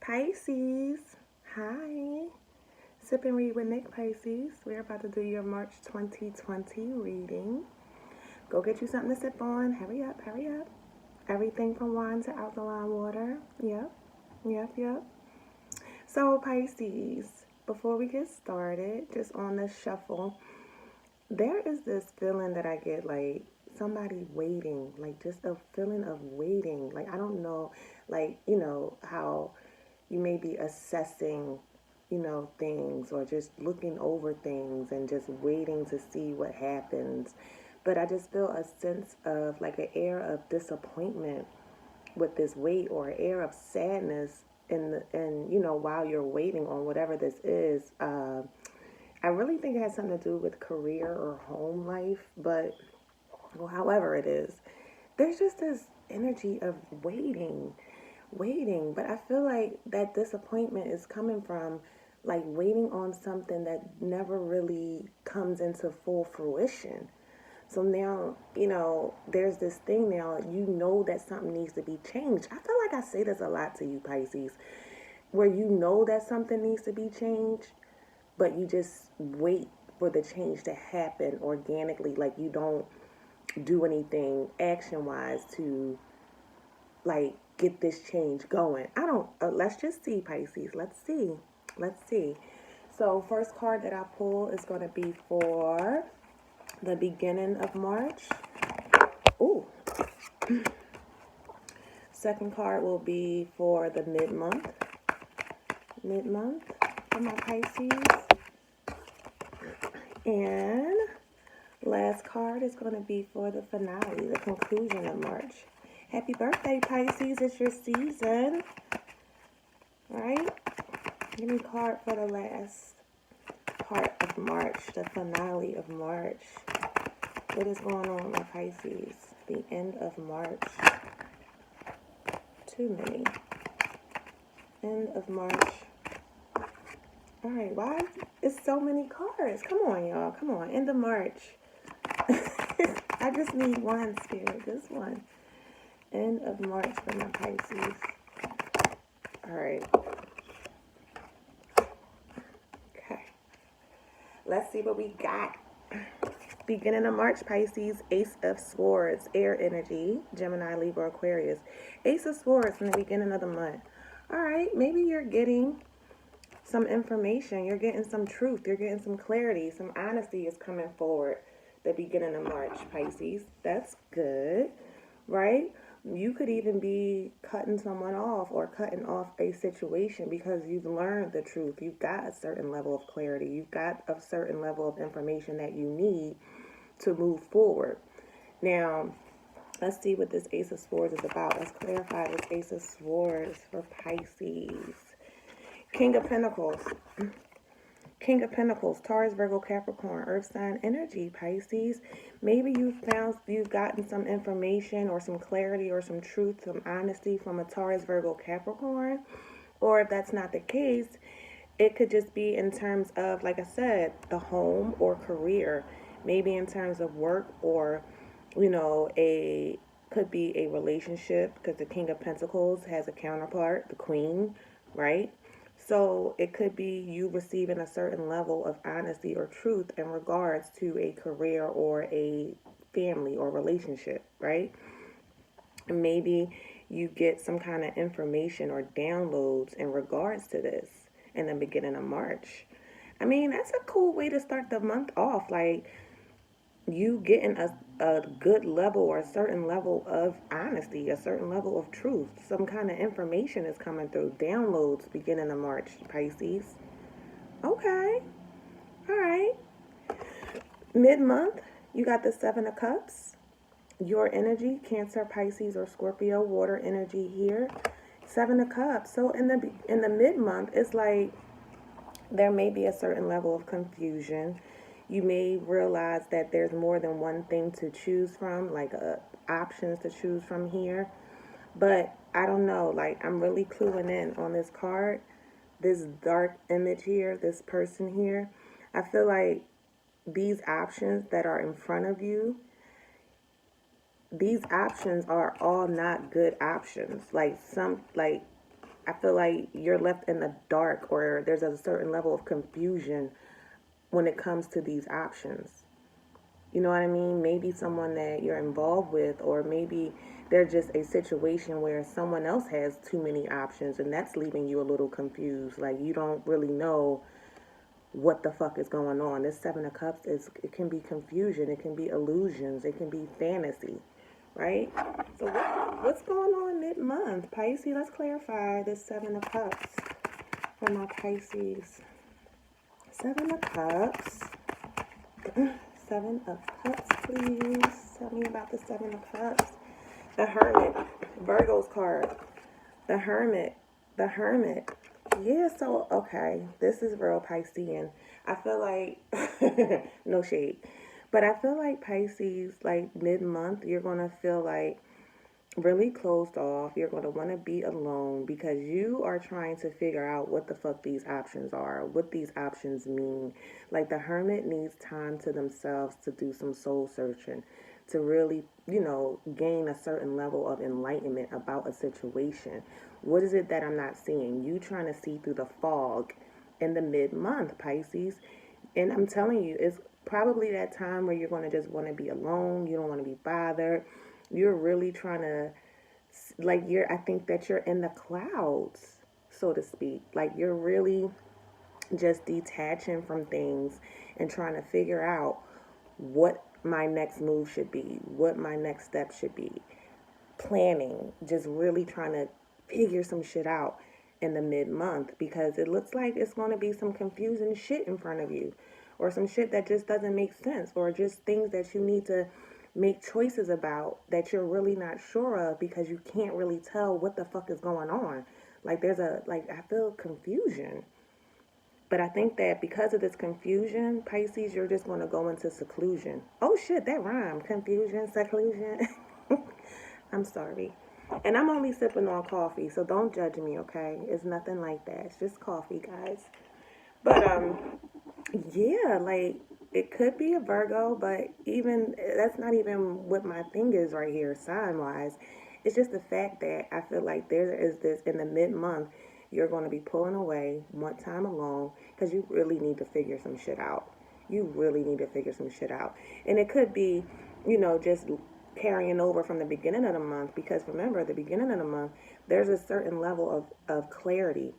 Pisces, hi. Sip and read with Nick Pisces. We're about to do your March 2020 reading. Go get you something to sip on. Hurry up, hurry up. Everything from wine to alkaline water. Yep. So, Pisces, before we get started, just on the shuffle, there is this feeling that I get like somebody waiting, like just a feeling of waiting. Like, I don't know, like, how you may be assessing, things or just looking over things and just waiting to see what happens. But I just feel a sense of like an air of disappointment with this wait or an air of sadness while you're waiting on whatever this is. I really think it has something to do with career or home life, but however it is, there's just this energy of waiting. But I feel like that disappointment is coming from like waiting on something that never really comes into full fruition. So now, there's this thing now, that something needs to be changed. I feel like I say this a lot to you, Pisces, where you know that something needs to be changed, but you just wait for the change to happen organically. Like you don't do anything action-wise to, like, get this change going. Let's just see, Pisces. Let's see. So first card that I pull is going to be for the beginning of March. Ooh. Second card will be for the mid-month for my Pisces. And last card is going to be for the finale, the conclusion of March. Happy birthday, Pisces. It's your season. All right? Give me a card for the last part of March, the finale of March. What is going on, my Pisces? The end of March. Too many. End of March. All right, why is so many cards? Come on, y'all. Come on. End of March. I just need one, Spirit. Just one. End of March for my Pisces. All right. Okay. Let's see what we got. Beginning of March, Pisces, Ace of Swords, air energy, Gemini, Libra, Aquarius. Ace of Swords in the beginning of the month. All right, maybe you're getting some information. You're getting some truth. You're getting some clarity. Some honesty is coming forward the beginning of March, Pisces. That's good, right? You could even be cutting someone off or cutting off a situation because you've learned the truth. You've got a certain level of clarity. You've got a certain level of information that you need to move forward. Now, let's see what this Ace of Swords is about. Let's clarify this Ace of Swords for Pisces. King of Pentacles. King of Pentacles, Taurus, Virgo, Capricorn, Earth sign energy, Pisces. Maybe you've gotten some information or some clarity or some truth, some honesty from a Taurus, Virgo, Capricorn. Or if that's not the case, it could just be in terms of, like I said, the home or career. Maybe in terms of work or, could be a relationship because the King of Pentacles has a counterpart, the Queen, right? So it could be you receiving a certain level of honesty or truth in regards to a career or a family or relationship, right? And maybe you get some kind of information or downloads in regards to this in the beginning of March. I mean, that's a cool way to start the month off. Like, you getting a good level or a certain level of honesty, a certain level of truth. Some kind of information is coming through. Downloads beginning of March, Pisces. Okay. All right. Mid-month, you got the Seven of Cups. Your energy, Cancer, Pisces, or Scorpio, water energy here. Seven of Cups. So in the mid-month, it's like there may be a certain level of confusion. You may realize that there's more than one thing to choose from, like options to choose from here. But I don't know, like I'm really cluing in on this card, this dark image here, this person here. I feel like these options that are in front of you, these options are all not good options. Like I feel like you're left in the dark, or there's a certain level of confusion when it comes to these options. You know what I mean? Maybe someone that you're involved with, or maybe there's just a situation where someone else has too many options and that's leaving you a little confused. Like you don't really know what the fuck is going on. This Seven of Cups is, it can be confusion, it can be illusions, it can be fantasy, right? So what's going on mid-month, Pisces? Let's clarify this Seven of Cups for my Pisces. Seven of Cups. Seven of Cups, please. Tell me about the Seven of Cups. The Hermit, Virgo's card. The Hermit. The Hermit. Yeah, so, okay. This is real Piscean. I feel like, no shade, but I feel like Pisces, like mid-month, you're going to feel like really closed off. You're going to want to be alone because you are trying to figure out what the fuck these options are, what these options mean. Like the Hermit needs time to themselves to do some soul searching, to really, gain a certain level of enlightenment about a situation. What is it that I'm not seeing? You trying to see through the fog in the mid-month, Pisces. And I'm telling you, it's probably that time where you're going to just want to be alone. You don't want to be bothered. You're really trying to, I think that you're in the clouds, so to speak. Like you're really just detaching from things and trying to figure out what my next move should be, what my next step should be. Planning, just really trying to figure some shit out in the mid-month because it looks like it's going to be some confusing shit in front of you, or some shit that just doesn't make sense, or just things that you need to make choices about that you're really not sure of because you can't really tell what the fuck is going on. Like I feel confusion. But I think that because of this confusion, Pisces, you're just going to go into seclusion. Oh shit, that rhymed. Confusion, seclusion. I'm sorry. And I'm only sipping on coffee, so don't judge me, okay? It's nothing like that. It's just coffee, guys. But yeah, like it could be a Virgo, but even that's not even what my thing is right here, sign wise. It's just the fact that I feel like there is this in the mid-month, you're going to be pulling away, one time alone, because you really need to figure some shit out. You really need to figure some shit out. And it could be, just carrying over from the beginning of the month, because remember, at the beginning of the month, there's a certain level of clarity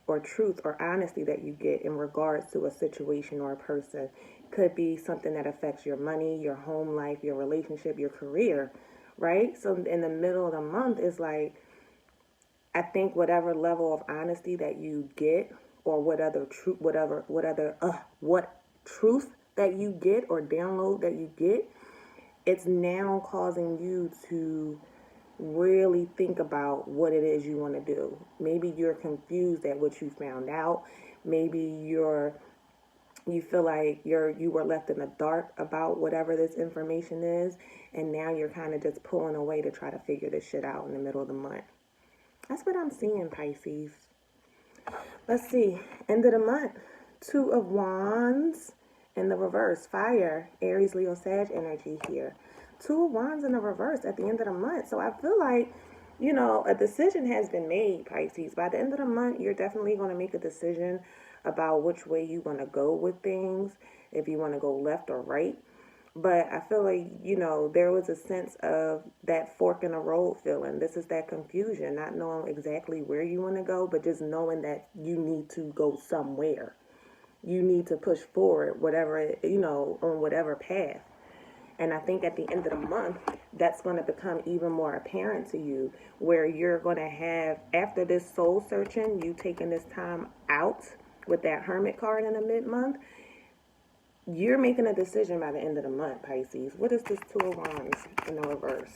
or truth or honesty that you get in regards to a situation or a person. Could be something that affects your money, your home life, your relationship, your career, right? So in the middle of the month is like, I think whatever level of honesty that you get, or what truth that you get or download that you get, it's now causing you to really think about what it is you want to do. Maybe you're confused at what you found out. Maybe you feel like you were left in the dark about whatever this information is, and now you're kind of just pulling away to try to figure this shit out in the middle of the month. That's what I'm seeing, Pisces. Let's see. End of the month. Two of Wands in the reverse. Fire. Aries, Leo, Sag energy here. Two of Wands in the reverse at the end of the month. So I feel like, a decision has been made, Pisces. By the end of the month, you're definitely going to make a decision about which way you want to go with things, if you want to go left or right. But I feel like, there was a sense of that fork in the road feeling. This is that confusion, not knowing exactly where you want to go, but just knowing that you need to go somewhere. You need to push forward, on whatever path. And I think at the end of the month, that's going to become even more apparent to you, where you're going to have, after this soul searching, you taking this time out with that Hermit card in the mid-month, you're making a decision by the end of the month, Pisces. What is this Two of Wands in the reverse?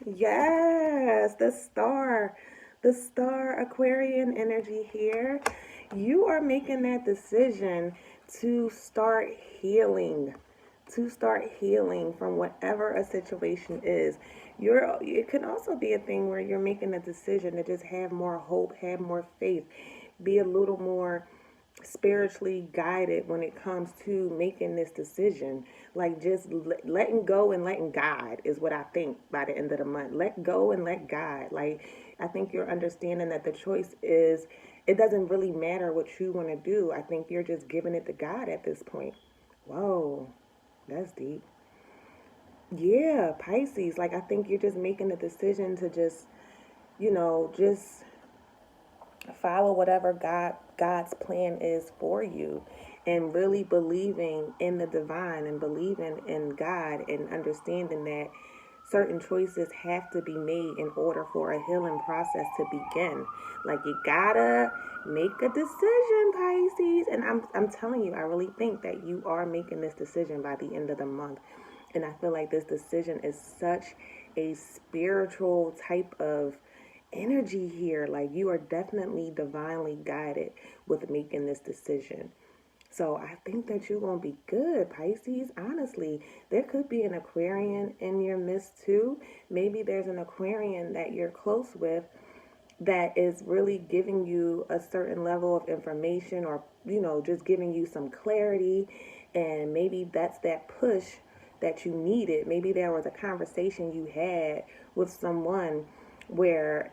Yes, the star Aquarian energy here. You are making that decision to start healing, from whatever a situation is. It can also be a thing where you're making a decision to just have more hope, have more faith, be a little more spiritually guided when it comes to making this decision. Like just letting go and letting God is what I think by the end of the month. Let go and let God. Like I think you're understanding that the choice is, it doesn't really matter what you want to do. I think you're just giving it to God at this point. Whoa, that's deep. Yeah, Pisces. Like I think you're just making the decision to just, just follow whatever God's plan is for you, and really believing in the divine and believing in God and understanding that certain choices have to be made in order for a healing process to begin. Like you gotta make a decision, Pisces. And I'm telling you, I really think that you are making this decision by the end of the month. And I feel like this decision is such a spiritual type of energy here. Like you are definitely divinely guided with making this decision. So I think that you're going to be good, Pisces. Honestly, there could be an Aquarian in your midst too. Maybe there's an Aquarian that you're close with that is really giving you a certain level of information, or, just giving you some clarity. And maybe that's that push that you needed. Maybe there was a conversation you had with someone where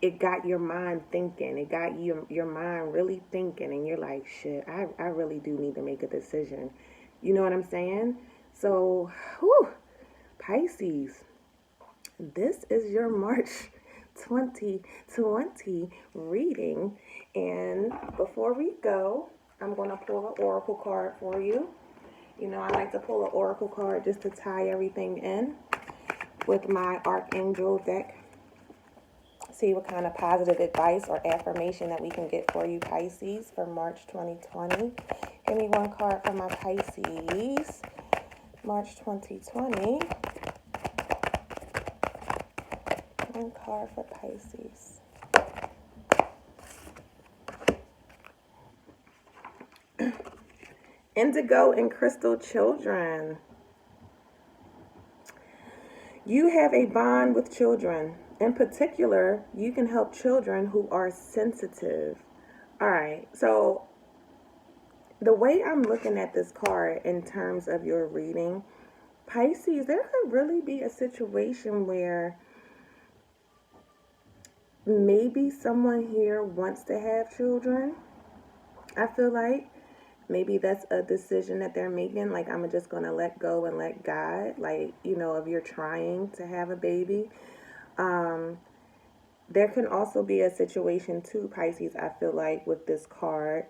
it got your mind thinking. It got your mind really thinking, and you're like, shit, I really do need to make a decision. You know what I'm saying? So, whew, Pisces, this is your March 2020 reading. And before we go, I'm going to pull an oracle card for you. I like to pull an oracle card just to tie everything in with my Archangel deck. See what kind of positive advice or affirmation that we can get for you, Pisces, for March 2020. Give me one card for my Pisces, March 2020. One card for Pisces. Indigo and Crystal children. You have a bond with children. In particular, you can help children who are sensitive. All right, so the way I'm looking at this card in terms of your reading, Pisces, there could really be a situation where maybe someone here wants to have children. I feel like maybe that's a decision that they're making. Like, I'm just going to let go and let God. Like, if you're trying to have a baby. There can also be a situation too, Pisces, I feel like, with this card,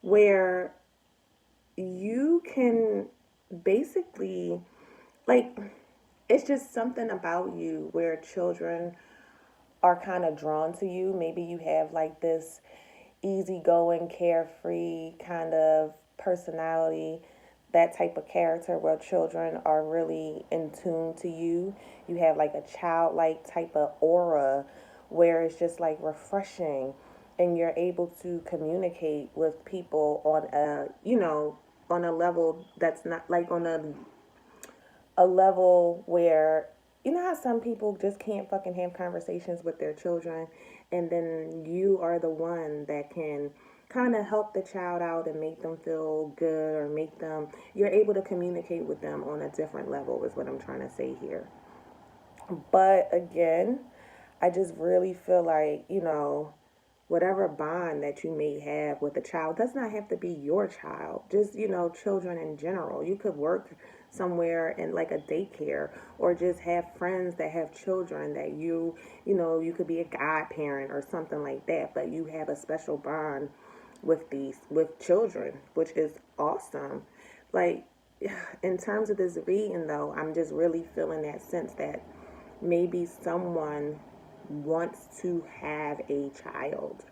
where you can basically, like, it's just something about you where children are kind of drawn to you. Maybe you have like this easygoing, carefree kind of personality, that type of character where children are really in tune to you. You have like a childlike type of aura where it's just like refreshing, and you're able to communicate with people on on a level that's not like on a level where, how some people just can't fucking have conversations with their children, and then you are the one that can kind of help the child out and make them feel good, or you're able to communicate with them on a different level is what I'm trying to say here. But again, I just really feel like, whatever bond that you may have with a child does not have to be your child. Just, children in general. You could work somewhere in like a daycare, or just have friends that have children that you could be a godparent or something like that, but you have a special bond with children, which is awesome. Like, in terms of this reading though, I'm just really feeling that sense that maybe someone wants to have a child.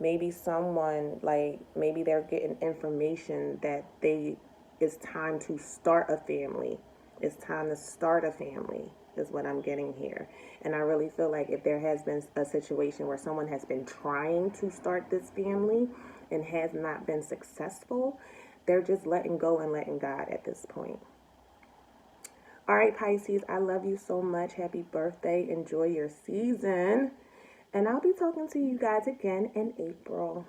Maybe someone, like, maybe they're getting information that it's time to start a family. It's time to start a family is what I'm getting here. And I really feel like if there has been a situation where someone has been trying to start this family and has not been successful, they're just letting go and letting God at this point. All right, Pisces, I love you so much. Happy birthday. Enjoy your season. And I'll be talking to you guys again in April.